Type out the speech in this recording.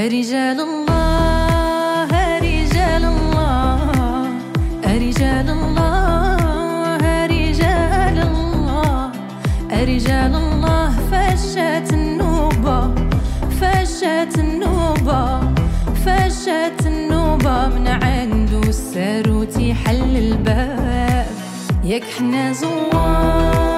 رجال الله رجال الله رجال الله رجال الله رجال الله فشت النوبة فشت النوبة فشت النوبة من عنده الساروت يحل الباب ياك حنا زوار